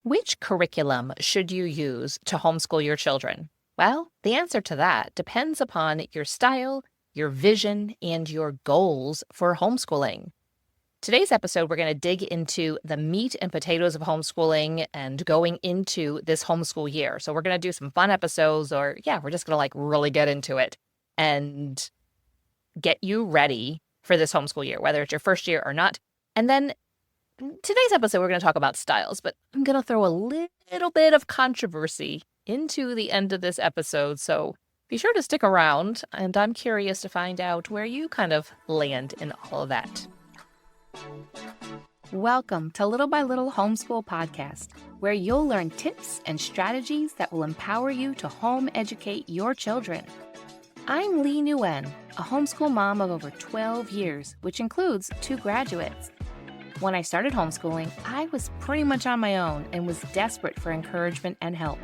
Which curriculum should you use to homeschool your children? Well, the answer to that depends upon your style, your vision, and your goals for homeschooling. Today's episode, we're going to dig into the meat and potatoes of homeschooling and going into this homeschool year. So we're going to do some fun episodes, or we're just going to really get into it and get you ready for this homeschool year, whether it's your first year or not. And then today's episode, we're going to talk about styles, but I'm going to throw a little bit of controversy into the end of this episode. So be sure to stick around, and I'm curious to find out where you kind of land in all of that. Welcome to Little by Little Homeschool Podcast, where you'll learn tips and strategies that will empower you to home educate your children. I'm Lee Nguyen, a homeschool mom of over 12 years, which includes 2 graduates. When I started homeschooling, I was pretty much on my own and was desperate for encouragement and help.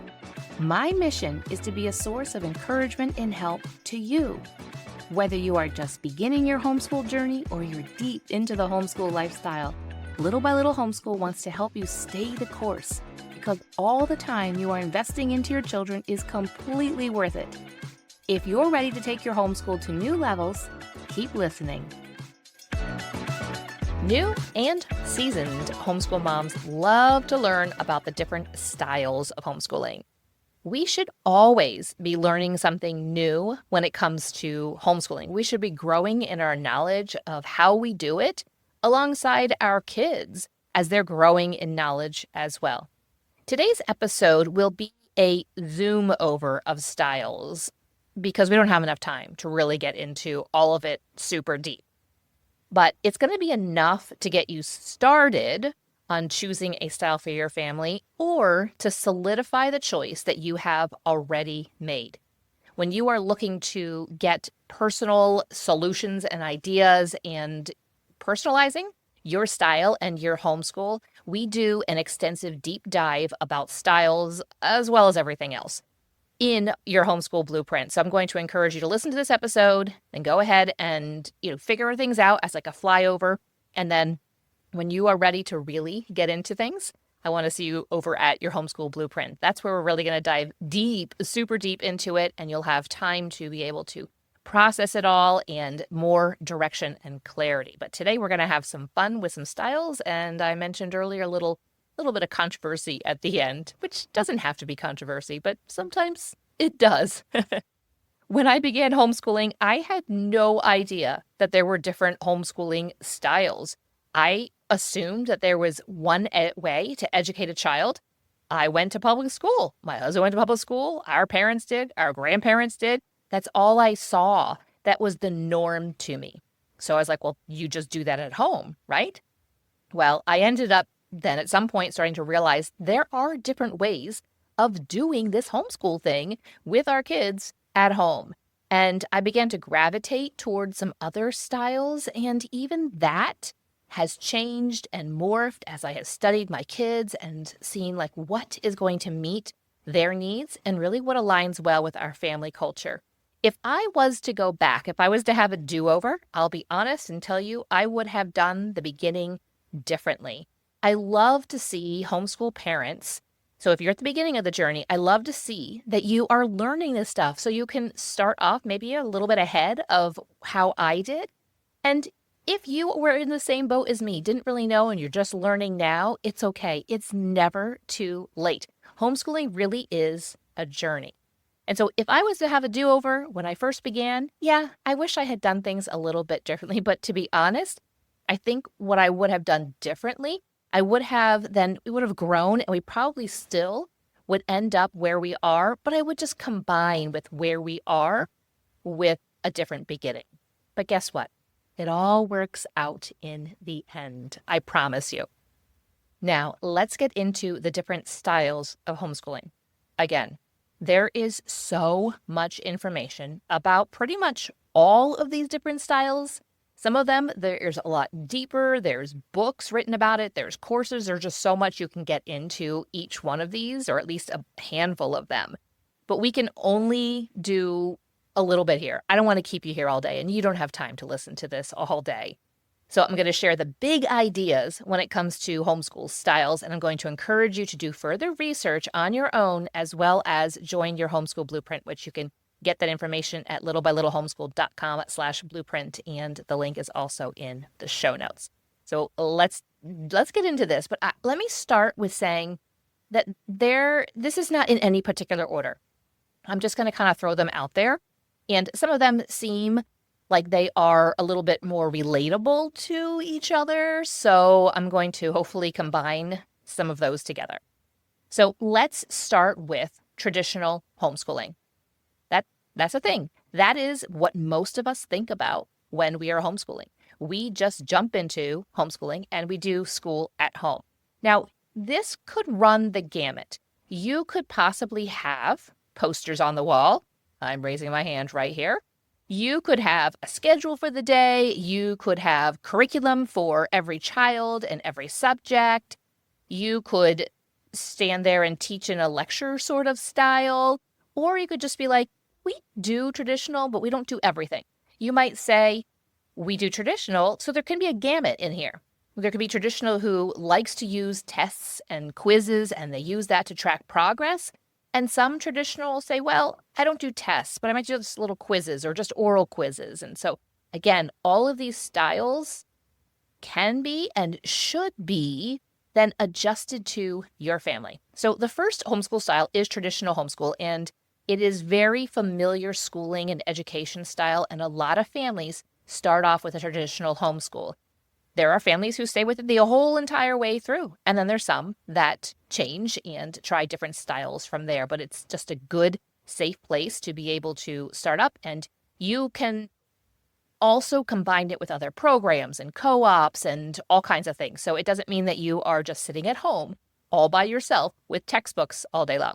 My mission is to be a source of encouragement and help to you. Whether you are just beginning your homeschool journey or you're deep into the homeschool lifestyle, Little by Little Homeschool wants to help you stay the course, because all the time you are investing into your children is completely worth it. If you're ready to take your homeschool to new levels, keep listening. New and seasoned homeschool moms love to learn about the different styles of homeschooling. We should always be learning something new when it comes to homeschooling. We should be growing in our knowledge of how we do it alongside our kids as they're growing in knowledge as well. Today's episode will be a zoom over of styles because we don't have enough time to really get into all of it super deep. But it's going to be enough to get you started on choosing a style for your family or to solidify the choice that you have already made. When you are looking to get personal solutions and ideas and personalizing your style and your homeschool, we do an extensive deep dive about styles as well as everything else in your homeschool blueprint. So I'm going to encourage you to listen to this episode and go ahead and, figure things out as like a flyover. And then when you are ready to really get into things, I want to see you over at your homeschool blueprint. That's where we're really going to dive deep, super deep into it. And you'll have time to be able to process it all and more direction and clarity. But today we're going to have some fun with some styles. And I mentioned earlier a little bit of controversy at the end, which doesn't have to be controversy, but sometimes it does. When I began homeschooling, I had no idea that there were different homeschooling styles. I assumed that there was one way to educate a child. I went to public school. My husband went to public school. Our parents did. Our grandparents did. That's all I saw. That was the norm to me. So I was like, well, you just do that at home, right? Well, I ended up then at some point starting to realize there are different ways of doing this homeschool thing with our kids at home. And I began to gravitate towards some other styles, and even that has changed and morphed as I have studied my kids and seen what is going to meet their needs and really what aligns well with our family culture. If I was to go back, if I was to have a do-over, I'll be honest and tell you I would have done the beginning differently. I love to see homeschool parents. So if you're at the beginning of the journey, I love to see that you are learning this stuff so you can start off maybe a little bit ahead of how I did. And if you were in the same boat as me, didn't really know, and you're just learning now, it's okay. It's never too late. Homeschooling really is a journey. And so if I was to have a do-over when I first began, I wish I had done things a little bit differently. But to be honest, I think what I would have done differently, we would have grown, and we probably still would end up where we are, but I would just combine with where we are with a different beginning. But guess what? It all works out in the end, I promise you. Now, let's get into the different styles of homeschooling. Again, there is so much information about pretty much all of these different styles. Some of them, there's a lot deeper. There's books written about it. There's courses. There's just so much you can get into each one of these, or at least a handful of them. But we can only do a little bit here. I don't want to keep you here all day, and you don't have time to listen to this all day. So I'm going to share the big ideas when it comes to homeschool styles, and I'm going to encourage you to do further research on your own as well as join your homeschool blueprint, which you can get that information at littlebylittlehomeschool.com/blueprint, and the link is also in the show notes. So let's get into this, but let me start with saying that this is not in any particular order. I'm just going to kind of throw them out there, and some of them seem like they are a little bit more relatable to each other, so I'm going to hopefully combine some of those together. So let's start with traditional homeschooling. That's a thing. That is what most of us think about when we are homeschooling. We just jump into homeschooling and we do school at home. Now, this could run the gamut. You could possibly have posters on the wall. I'm raising my hand right here. You could have a schedule for the day. You could have curriculum for every child and every subject. You could stand there and teach in a lecture sort of style. Or you could just be like, we do traditional, but we don't do everything. You might say, we do traditional, so there can be a gamut in here. There could be traditional who likes to use tests and quizzes, and they use that to track progress. And some traditional will say, well, I don't do tests, but I might do just little quizzes or just oral quizzes. And so, again, all of these styles can be and should be then adjusted to your family. So the first homeschool style is traditional homeschool, and it is very familiar schooling and education style, and a lot of families start off with a traditional homeschool. There are families who stay with it the whole entire way through, and then there's some that change and try different styles from there, but it's just a good, safe place to be able to start up, and you can also combine it with other programs and co-ops and all kinds of things. So it doesn't mean that you are just sitting at home all by yourself with textbooks all day long.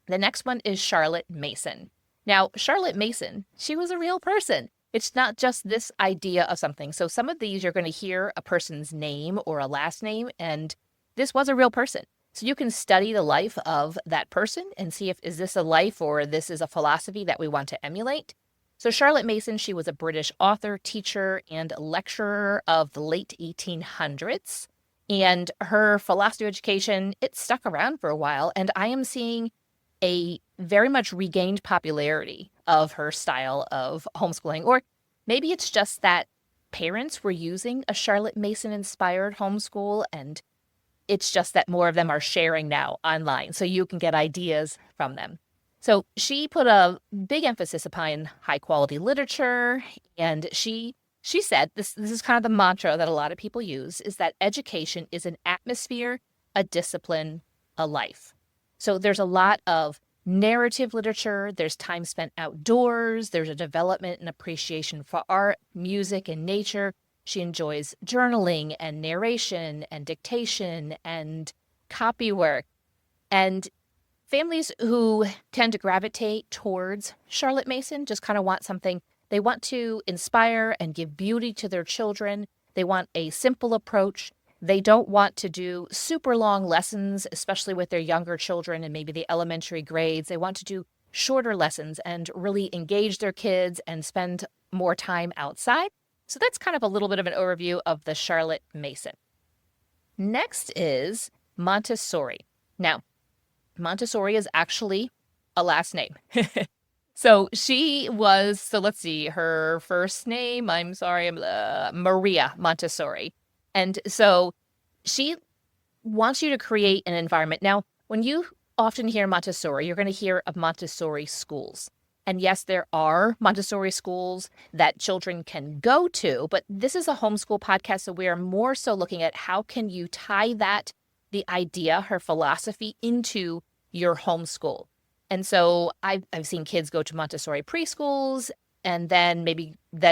The next one is Charlotte Mason. Now, Charlotte Mason, she was a real person. It's not just this idea of something. So some of these you're going to hear a person's name or a last name, and this was a real person. So you can study the life of that person and see if is this a life or this is a philosophy that we want to emulate. So Charlotte Mason, she was a British author, teacher, and lecturer of the late 1800s. And her philosophy of education, it stuck around for a while, and I am seeing a very much regained popularity of her style of homeschooling. Or maybe it's just that parents were using a Charlotte Mason-inspired homeschool, and it's just that more of them are sharing now online, so you can get ideas from them. So she put a big emphasis upon high-quality literature, and she said, this is kind of the mantra that a lot of people use, is that education is an atmosphere, a discipline, a life. So there's a lot of narrative literature, there's time spent outdoors, there's a development and appreciation for art, music, and nature. She enjoys journaling and narration and dictation and copy work. And families who tend to gravitate towards Charlotte Mason just kind of want something. They want to inspire and give beauty to their children. They want a simple approach. They don't want to do super long lessons, especially with their younger children and maybe the elementary grades. They want to do shorter lessons and really engage their kids and spend more time outside. So that's kind of a little bit of an overview of the Charlotte Mason. Next is Montessori. Now, Montessori is actually a last name. So let's see, her first name, Maria Montessori. And so she wants you to create an environment. Now, when you often hear Montessori, you're going to hear of Montessori schools. And yes, there are Montessori schools that children can go to, but this is a homeschool podcast, so we are more so looking at how can you tie the idea, her philosophy, into your homeschool. And so I've seen kids go to Montessori preschools and then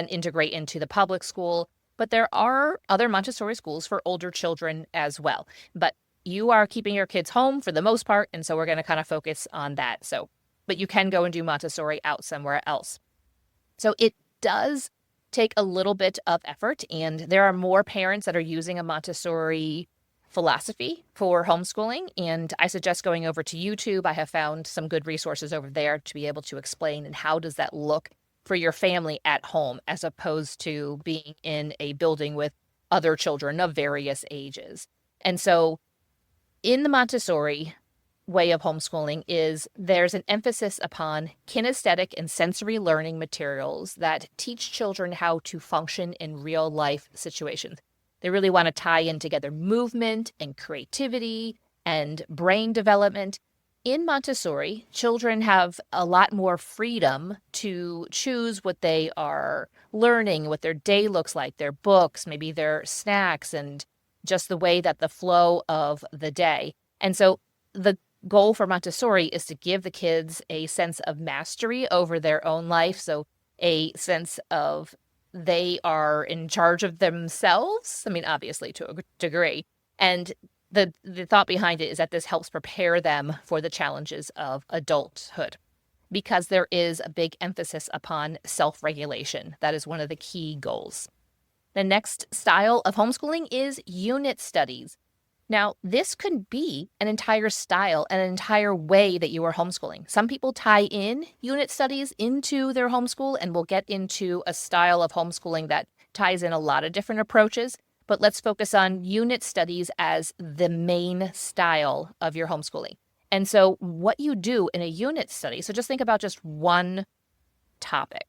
integrate into the public school. But there are other Montessori schools for older children as well. But you are keeping your kids home for the most part, and so we're going to kind of focus on that. But you can go and do Montessori out somewhere else. So it does take a little bit of effort, and there are more parents that are using a Montessori philosophy for homeschooling, and I suggest going over to YouTube. I have found some good resources over there to be able to explain and how does that look for your family at home as opposed to being in a building with other children of various ages. And so in the Montessori way of homeschooling there's an emphasis upon kinesthetic and sensory learning materials that teach children how to function in real life situations. They really want to tie in together movement and creativity and brain development. In Montessori, children have a lot more freedom to choose what they are learning, what their day looks like, their books, maybe their snacks, and just the way that the flow of the day. And so the goal for Montessori is to give the kids a sense of mastery over their own life. So a sense of they are in charge of themselves. I mean, obviously to a degree. And the thought behind it is that this helps prepare them for the challenges of adulthood because there is a big emphasis upon self-regulation. That is one of the key goals. The next style of homeschooling is unit studies. Now, this could be an entire style, an entire way that you are homeschooling. Some people tie in unit studies into their homeschool, and we'll get into a style of homeschooling that ties in a lot of different approaches. But let's focus on unit studies as the main style of your homeschooling. And so what you do in a unit study, so just think about just one topic,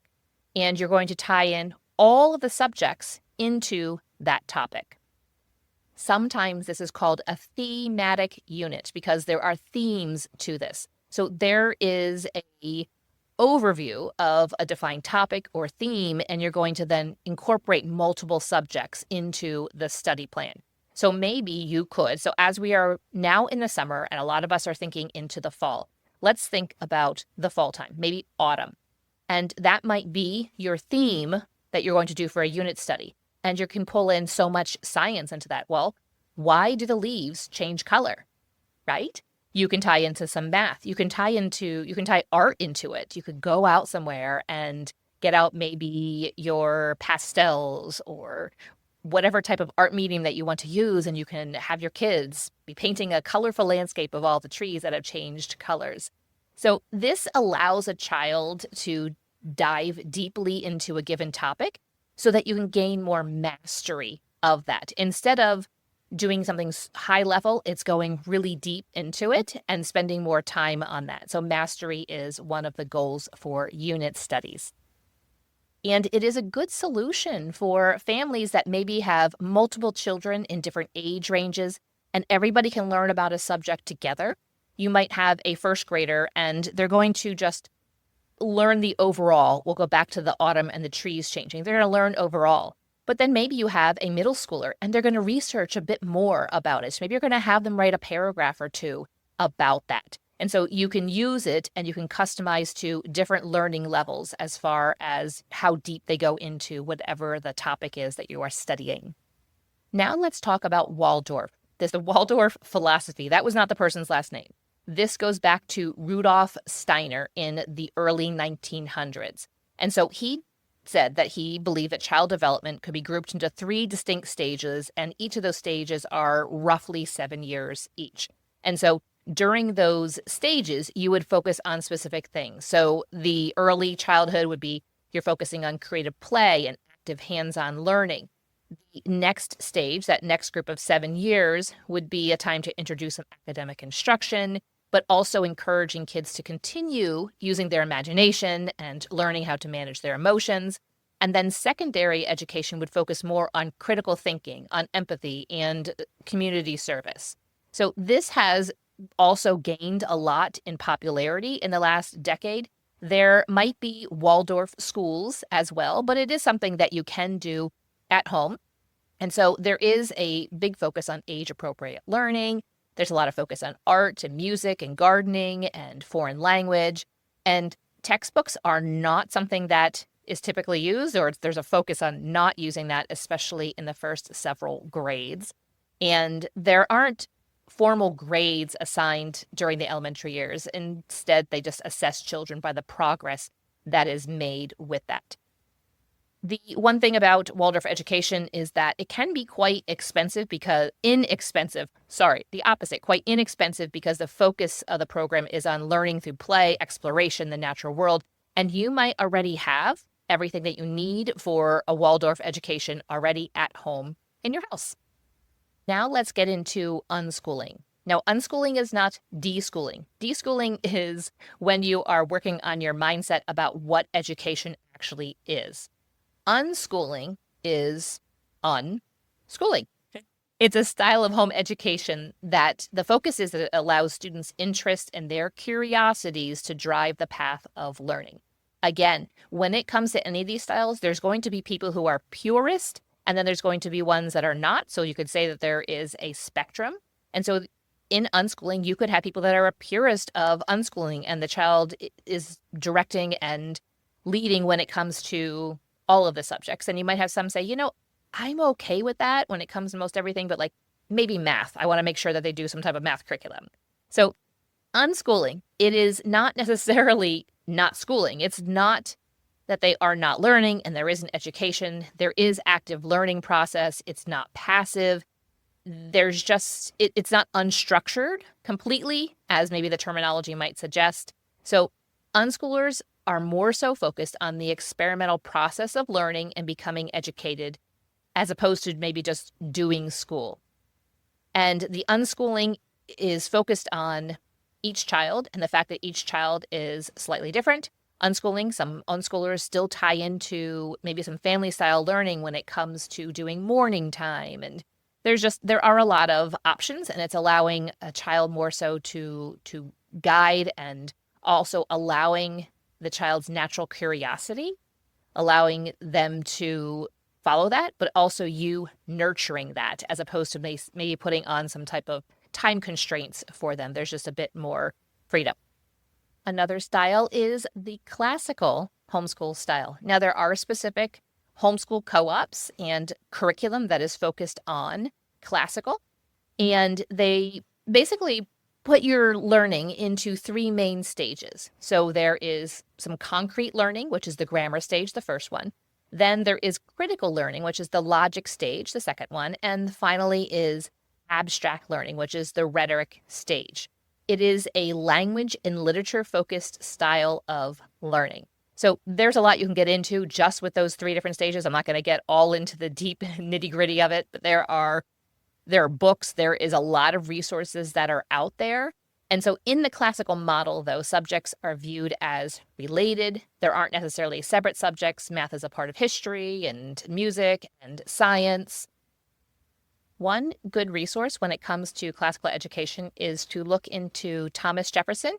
and you're going to tie in all of the subjects into that topic. Sometimes this is called a thematic unit because there are themes to this. So there is a overview of a defined topic or theme, and you're going to then incorporate multiple subjects into the study plan. So maybe you could, so as we are now in the summer, and a lot of us are thinking into the fall, let's think about the fall time, maybe autumn. And that might be your theme that you're going to do for a unit study. And you can pull in so much science into that. Well, why do the leaves change color, right? You can tie into some math. You can tie art into it. You could go out somewhere and get out maybe your pastels or whatever type of art medium that you want to use, and you can have your kids be painting a colorful landscape of all the trees that have changed colors. So this allows a child to dive deeply into a given topic so that you can gain more mastery of that. Instead of doing something high level, it's going really deep into it and spending more time on that. So mastery is one of the goals for unit studies. And it is a good solution for families that maybe have multiple children in different age ranges, and everybody can learn about a subject together. You might have a first grader, and they're going to just learn the overall. We'll go back to the autumn and the trees changing. They're going to learn overall. But then maybe you have a middle schooler and they're going to research a bit more about it. So maybe you're going to have them write a paragraph or two about that. And so you can use it and you can customize to different learning levels as far as how deep they go into whatever the topic is that you are studying. Now let's talk about Waldorf. There's the Waldorf philosophy. That was not the person's last name. This goes back to Rudolf Steiner in the early 1900s. And so he said that he believed that child development could be grouped into 3 distinct stages, and each of those stages are roughly 7 years each. And so during those stages, you would focus on specific things. So the early childhood would be you're focusing on creative play and active hands-on learning. The next stage, that next group of 7 years, would be a time to introduce some academic instruction, but also encouraging kids to continue using their imagination and learning how to manage their emotions. And then secondary education would focus more on critical thinking, on empathy, and community service. So this has also gained a lot in popularity in the last decade. There might be Waldorf schools as well, but it is something that you can do at home. And so there is a big focus on age-appropriate learning. There's a lot of focus on art and music and gardening and foreign language. And textbooks are not something that is typically used, or there's a focus on not using that, especially in the first several grades. And there aren't formal grades assigned during the elementary years. Instead, they just assess children by the progress that is made with that. The one thing about Waldorf education is that it can be quite expensive quite inexpensive because the focus of the program is on learning through play, exploration, the natural world, and you might already have everything that you need for a Waldorf education already at home in your house. Now let's get into unschooling. Now, unschooling is not deschooling. Deschooling is when you are working on your mindset about what education actually is. Unschooling is unschooling. It's a style of home education that the focus is that it allows students' interest and their curiosities to drive the path of learning. Again, when it comes to any of these styles, there's going to be people who are purist, and then there's going to be ones that are not. So you could say that there is a spectrum. And so in unschooling, you could have people that are a purist of unschooling, and the child is directing and leading when it comes to all of the subjects. And you might have some say, I'm okay with that when it comes to most everything, but like maybe math. I want to make sure that they do some type of math curriculum. So unschooling, it is not necessarily not schooling. It's not that they are not learning and there isn't education. There is active learning process. It's not passive. There's just, it's not unstructured completely, as maybe the terminology might suggest. So unschoolers are more so focused on the experimental process of learning and becoming educated, as opposed to maybe just doing school. And the unschooling is focused on each child and the fact that each child is slightly different. Unschooling, some unschoolers still tie into maybe some family style learning when it comes to doing morning time. And there are a lot of options, and it's allowing a child more so to guide, and also allowing the child's natural curiosity, allowing them to follow that, but also you nurturing that, as opposed to maybe putting on some type of time constraints for them. There's just a bit more freedom. Another style is the classical homeschool style. Now, there are specific homeschool co-ops and curriculum that is focused on classical, and they basically put your learning into three main stages. So there is some concrete learning, which is the grammar stage, the first one. Then there is critical learning, which is the logic stage, the second one. And finally is abstract learning, which is the rhetoric stage. It is a language and literature-focused style of learning. So there's a lot you can get into just with those three different stages. I'm not going to get all into the deep nitty-gritty of it, but there are books, there is a lot of resources that are out there. And so in the classical model, though, subjects are viewed as related. There aren't necessarily separate subjects. Math is a part of history and music and science. One good resource when it comes to classical education is to look into Thomas Jefferson.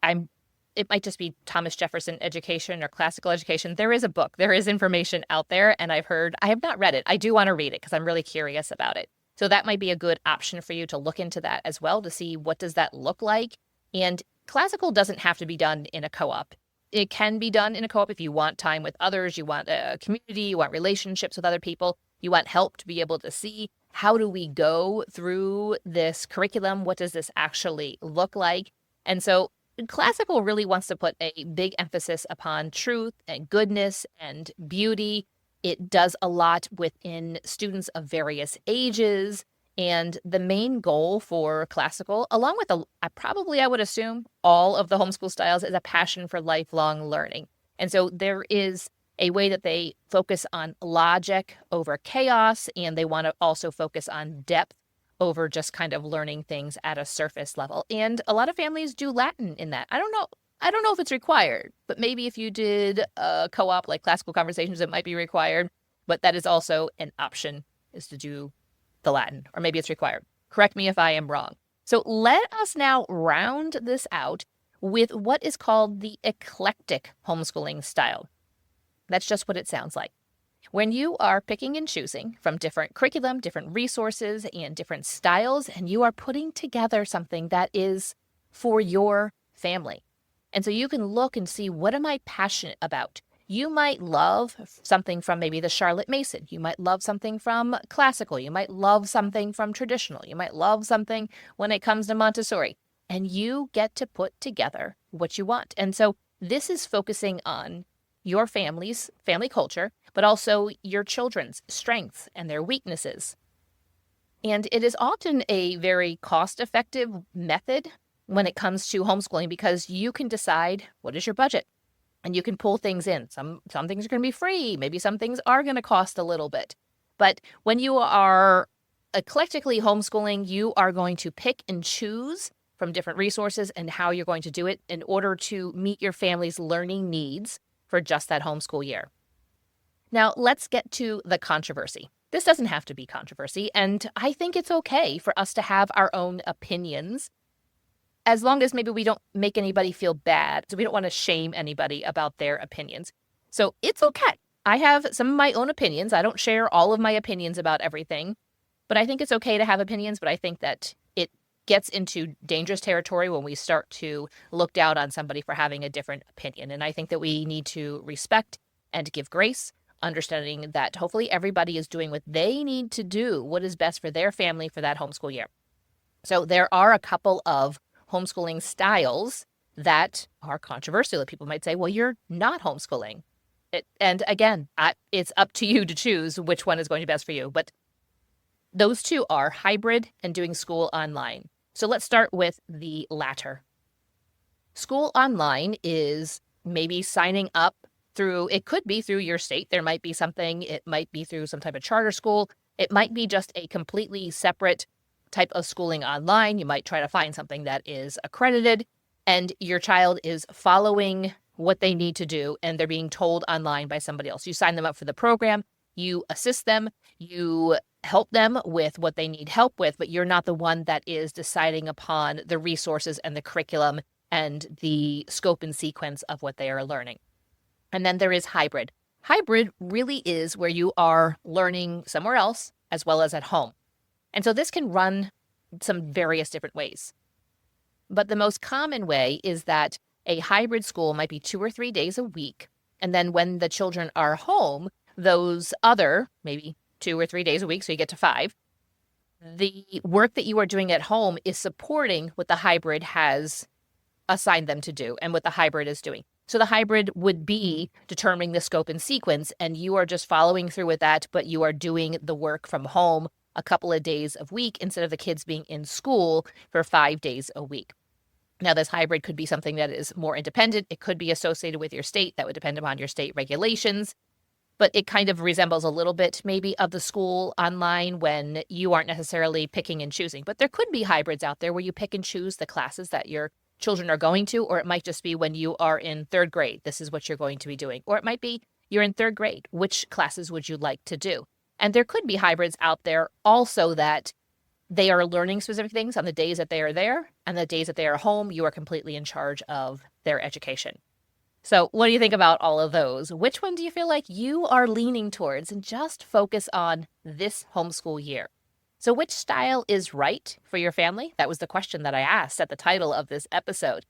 It might just be Thomas Jefferson Education or Classical Education. There is a book. There is information out there, and I have not read it. I do want to read it because I'm really curious about it. So that might be a good option for you to look into that as well, to see what does that look like. And classical doesn't have to be done in a co-op. It can be done in a co-op if you want time with others, you want a community, you want relationships with other people, you want help to be able to see how do we go through this curriculum? What does this actually look like? And so classical really wants to put a big emphasis upon truth and goodness and beauty. It does a lot within students of various ages. And the main goal for classical, along with I would assume all of the homeschool styles, is a passion for lifelong learning. And so there is a way that they focus on logic over chaos, and they want to also focus on depth over just kind of learning things at a surface level. And a lot of families do Latin in that. I don't know if it's required, but maybe if you did a co-op like Classical Conversations, it might be required. But that is also an option, is to do the Latin, or maybe it's required. Correct me if I am wrong. So let us now round this out with what is called the eclectic homeschooling style. That's just what it sounds like. When you are picking and choosing from different curriculum, different resources, and different styles, and you are putting together something that is for your family. And so you can look and see, what am I passionate about? You might love something from maybe the Charlotte Mason. You might love something from classical. You might love something from traditional. You might love something when it comes to Montessori. And you get to put together what you want. And so this is focusing on your family's family culture, but also your children's strengths and their weaknesses. And it is often a very cost-effective method when it comes to homeschooling, because you can decide, what is your budget? and you can pull things in. Some things are going to be free. Maybe some things are going to cost a little bit. But when you are eclectically homeschooling, you are going to pick and choose from different resources and how you're going to do it in order to meet your family's learning needs for just that homeschool year. Now, let's get to the controversy. This doesn't have to be controversy, and I think it's okay for us to have our own opinions, as long as maybe we don't make anybody feel bad. So we don't want to shame anybody about their opinions. So it's okay. I have some of my own opinions. I don't share all of my opinions about everything, but I think it's okay to have opinions. But I think that it gets into dangerous territory when we start to look down on somebody for having a different opinion. And I think that we need to respect and give grace, understanding that hopefully everybody is doing what they need to do, what is best for their family for that homeschool year. So there are a couple of homeschooling styles that are controversial. People might say, well, you're not homeschooling. And again, it's up to you to choose which one is going to be best for you. But those two are hybrid and doing school online. So let's start with the latter. School online is maybe signing up through, it could be through your state. There might be something, it might be through some type of charter school. It might be just a completely separate type of schooling online. You might try to find something that is accredited and your child is following what they need to do and they're being told online by somebody else. You sign them up for the program, you assist them, you help them with what they need help with, but you're not the one that is deciding upon the resources and the curriculum and the scope and sequence of what they are learning. And then there is hybrid. Hybrid really is where you are learning somewhere else as well as at home. And so this can run some various different ways. But the most common way is that a hybrid school might be 2 or 3 days a week. And then when the children are home, those other maybe 2 or 3 days a week, so you get to 5, the work that you are doing at home is supporting what the hybrid has assigned them to do and what the hybrid is doing. So the hybrid would be determining the scope and sequence, and you are just following through with that, but you are doing the work from home a couple of days a week instead of the kids being in school for 5 days a week. Now, this hybrid could be something that is more independent. It could be associated with your state. That would depend upon your state regulations. But it kind of resembles a little bit maybe of the school online when you aren't necessarily picking and choosing. But there could be hybrids out there where you pick and choose the classes that your children are going to, or it might just be when you are in 3rd grade, this is what you're going to be doing. Or it might be you're in 3rd grade, which classes would you like to do? And there could be hybrids out there also that they are learning specific things on the days that they are there, and the days that they are home, you are completely in charge of their education. So what do you think about all of those? Which one do you feel like you are leaning towards? And just focus on this homeschool year. So which style is right for your family? That was the question that I asked at the title of this episode.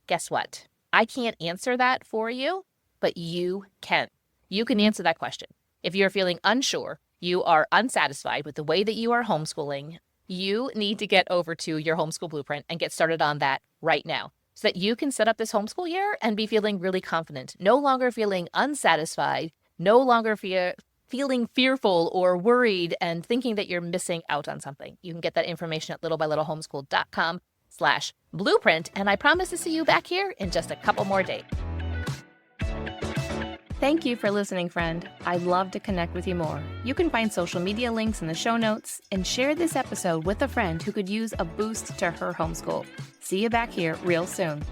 Guess what? I can't answer that for you, but you can. You can answer that question. If you're feeling unsure, you are unsatisfied with the way that you are homeschooling, you need to get over to your homeschool blueprint and get started on that right now so that you can set up this homeschool year and be feeling really confident, no longer feeling unsatisfied, no longer feeling fearful or worried and thinking that you're missing out on something. You can get that information at littlebylittlehomeschool.com/blueprint, and I promise to see you back here in just a couple more days. Thank you for listening, friend. I'd love to connect with you more. You can find social media links in the show notes and share this episode with a friend who could use a boost to her homeschool. See you back here real soon.